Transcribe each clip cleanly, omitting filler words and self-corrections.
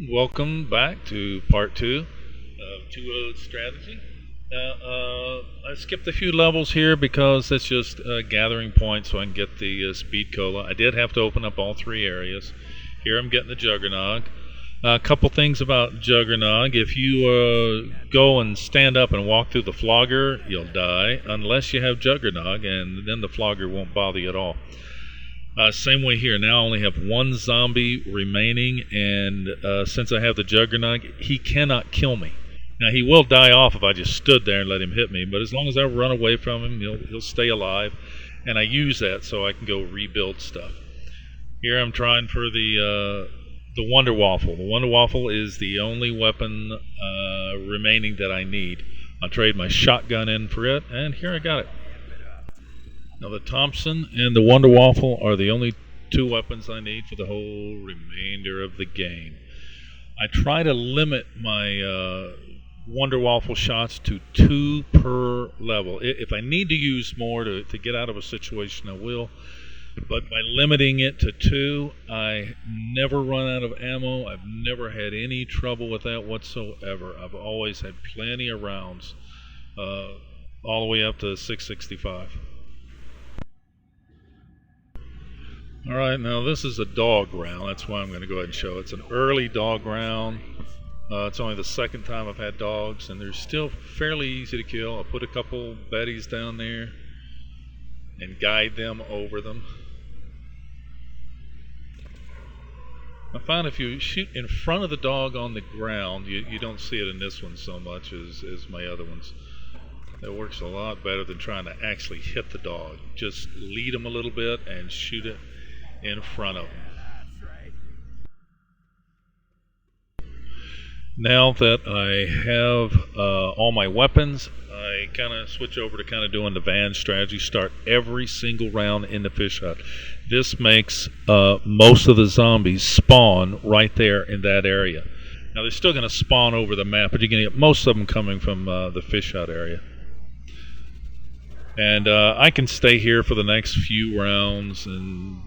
Welcome back to part two of two-road strategy. Now, I skipped a few levels here because it's just a gathering point so I can get the speed cola. I did have to open up all three areas. Here I'm getting the Juggernog. A couple things about Juggernog. If you go and stand up and walk through the flogger, you'll die unless you have Juggernog, and then the flogger won't bother you at all. Same way here. Now I only have one zombie remaining, and since I have the Juggernog, he cannot kill me. Now he will die off if I just stood there and let him hit me, but as long as I run away from him, he'll stay alive, and I use that so I can go rebuild stuff. Here I'm trying for the WunderWaffe. The WunderWaffe is the only weapon remaining that I need. I'll trade my shotgun in for it, and here I got it. Now the Thompson and the WunderWaffe are the only two weapons I need for the whole remainder of the game. I try to limit my WunderWaffe shots to 2 per level. If I need to use more to get out of a situation, I will. But by limiting it to 2, I never run out of ammo. I've never had any trouble with that whatsoever. I've always had plenty of rounds, all the way up to 665. Alright, now this is a dog round. That's why I'm going to go ahead and show it. It's an early dog round. It's only the second time I've had dogs, and they're still fairly easy to kill. I'll put a couple betties down there and guide them over them. I find if you shoot in front of the dog on the ground, you don't see it in this one so much as my other ones. That works a lot better than trying to actually hit the dog. Just lead them a little bit and shoot it in front of them. Now that I have all my weapons, I kind of switch over to kind of doing the van strategy. Start every single round in the fish hut. This makes most of the zombies spawn right there in that area. Now they're still going to spawn over the map, but you're going to get most of them coming from the fish hut area. And I can stay here for the next few rounds and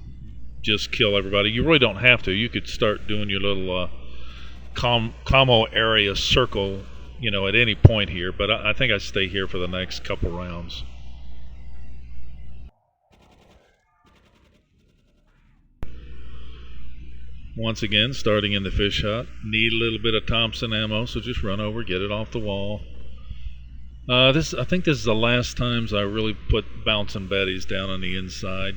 just kill everybody. You really don't have to. You could start doing your little commo area circle, at any point here, but I think I stay here for the next couple rounds. Once again, starting in the fish hut. Need a little bit of Thompson ammo, so just run over, get it off the wall. I think this is the last times I really put bouncing betties down on the inside.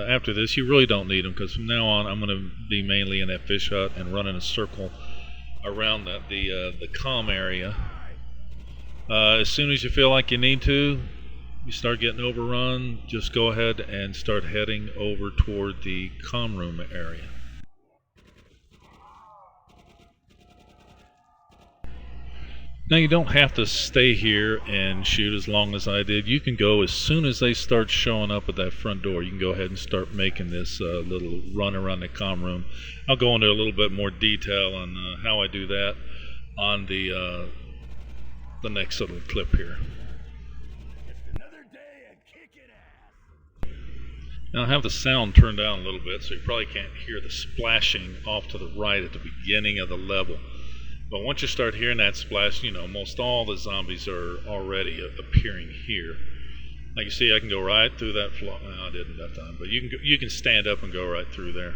After this, you really don't need them, because from now on I'm going to be mainly in that fish hut and running a circle around the comm area. As soon as you feel like you need to, you start getting overrun, just go ahead and start heading over toward the comm room area. Now you don't have to stay here and shoot as long as I did. You can go as soon as they start showing up at that front door. You can go ahead and start making this little run around the comm room. I'll go into a little bit more detail on how I do that on the next little clip here. Now I have the sound turned down a little bit, so you probably can't hear the splashing off to the right at the beginning of the level. But once you start hearing that splash, most all the zombies are already appearing here. Like you see, I can go right through that floor. No, I didn't that time, but you can stand up and go right through there.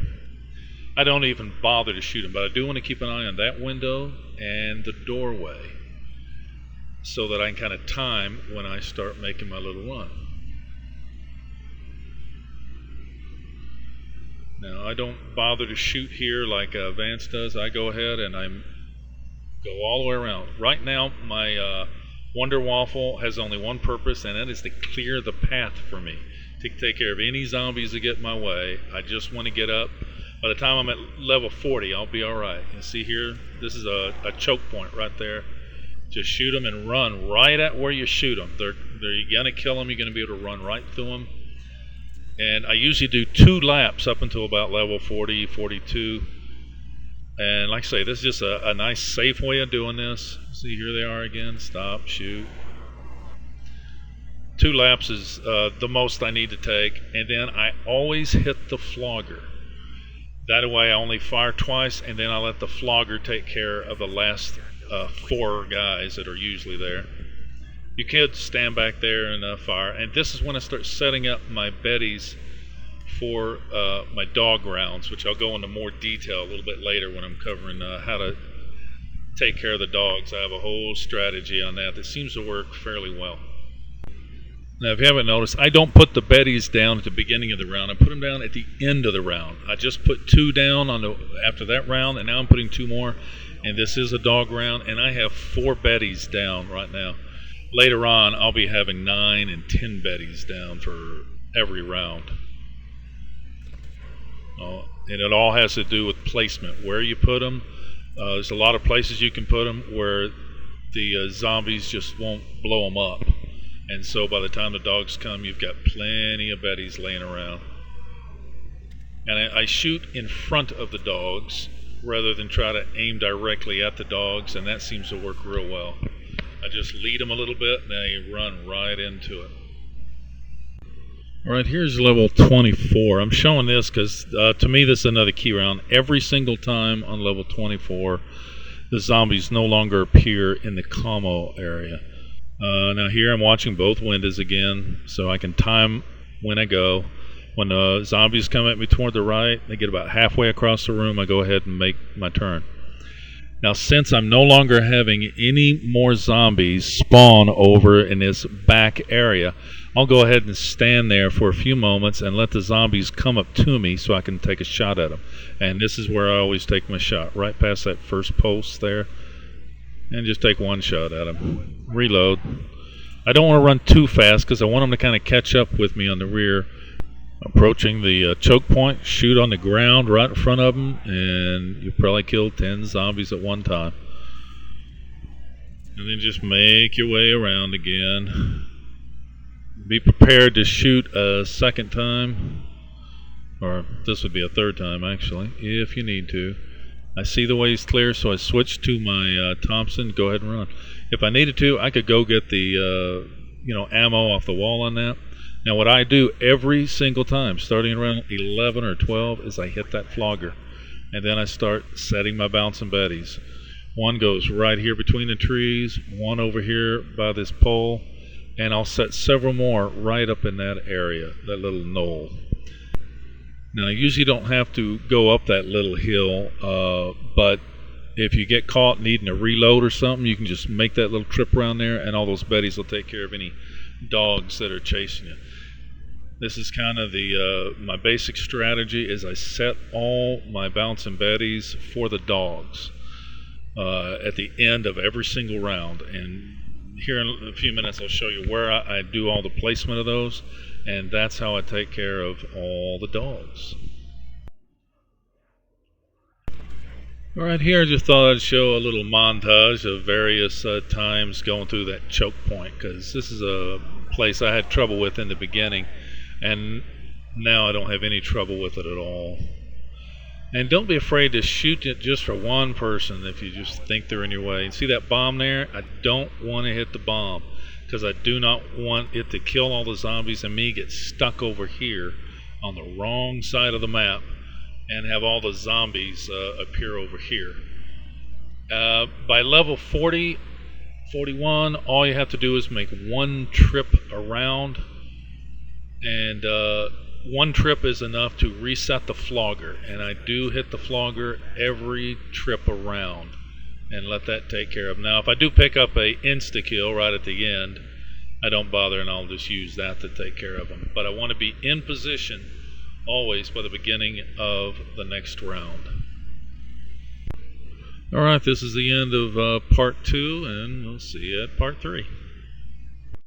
I don't even bother to shoot them, but I do want to keep an eye on that window and the doorway so that I can kind of time when I start making my little run. Now, I don't bother to shoot here like Vance does. I go ahead and I go all the way around. Right now, my WunderWaffe has only one purpose, and that is to clear the path for me, to take care of any zombies that get in my way. I just want to get up. By the time I'm at level 40, I'll be alright. You see here, this is a choke point right there. Just shoot them and run right at where you shoot them. You're going to kill them, you're going to be able to run right through them. And I usually do 2 laps up until about level 40, 42. And like I say, this is just a nice safe way of doing this. See, here they are again. Stop, shoot. 2 laps is the most I need to take. And then I always hit the flogger. That way I only fire twice, and then I let the flogger take care of the last 4 guys that are usually there. You could stand back there and fire. And this is when I start setting up my beddies for my dog rounds, which I'll go into more detail a little bit later when I'm covering how to take care of the dogs. I have a whole strategy on that seems to work fairly well. Now, if you haven't noticed, I don't put the beddies down at the beginning of the round. I put them down at the end of the round. I just put 2 down after that round, and now I'm putting 2 more. And this is a dog round, and I have 4 beddies down right now. Later on, I'll be having 9 and 10 beddies down for every round. And it all has to do with placement, where you put them. There's a lot of places you can put them where the zombies just won't blow them up. And so by the time the dogs come, you've got plenty of beddies laying around. And I shoot in front of the dogs rather than try to aim directly at the dogs, and that seems to work real well. I just lead them a little bit, and they run right into it. Alright, here's level 24. I'm showing this because to me this is another key round. Every single time on level 24, the zombies no longer appear in the commo area. Now here I'm watching both windows again, so I can time when I go. When the zombies come at me toward the right, they get about halfway across the room, I go ahead and make my turn. Now since I'm no longer having any more zombies spawn over in this back area, I'll go ahead and stand there for a few moments and let the zombies come up to me so I can take a shot at them. And this is where I always take my shot, right past that first post there. And just take 1 shot at them. Reload. I don't want to run too fast because I want them to kind of catch up with me on the rear. Approaching the choke point, shoot on the ground right in front of them, and you probably kill 10 zombies at one time. And then just make your way around again. Be prepared to shoot a second time, or this would be a third time actually, if you need to. I see the way's clear, so I switch to my Thompson. Go ahead and run. If I needed to, I could go get the ammo off the wall on that. Now what I do every single time, starting around 11 or 12, is I hit that flogger. And then I start setting my bouncing beddies. 1 goes right here between the trees, 1 over here by this pole, and I'll set several more right up in that area, that little knoll. Now I usually don't have to go up that little hill, but if you get caught needing a reload or something, you can just make that little trip around there, and all those beddies will take care of any dogs that are chasing you. This is kind of my basic strategy is I set all my bouncing beddies for the dogs at the end of every single round. And here in a few minutes I'll show you where I do all the placement of those, and that's how I take care of all the dogs. Alright, here I just thought I'd show a little montage of various times going through that choke point, because this is a place I had trouble with in the beginning, and now I don't have any trouble with it at all. And don't be afraid to shoot it just for one person if you just think they're in your way. And see that bomb there? I don't want to hit the bomb because I do not want it to kill all the zombies and me get stuck over here on the wrong side of the map and have all the zombies appear over here. By level 40, 41, all you have to do is make 1 trip around, and 1 trip is enough to reset the flogger, and I do hit the flogger every trip around and let that take care of. Now if I do pick up a insta-kill right at the end, I don't bother and I'll just use that to take care of them. But I want to be in position always by the beginning of the next round. Alright, this is the end of part 2, and we'll see you at part 3.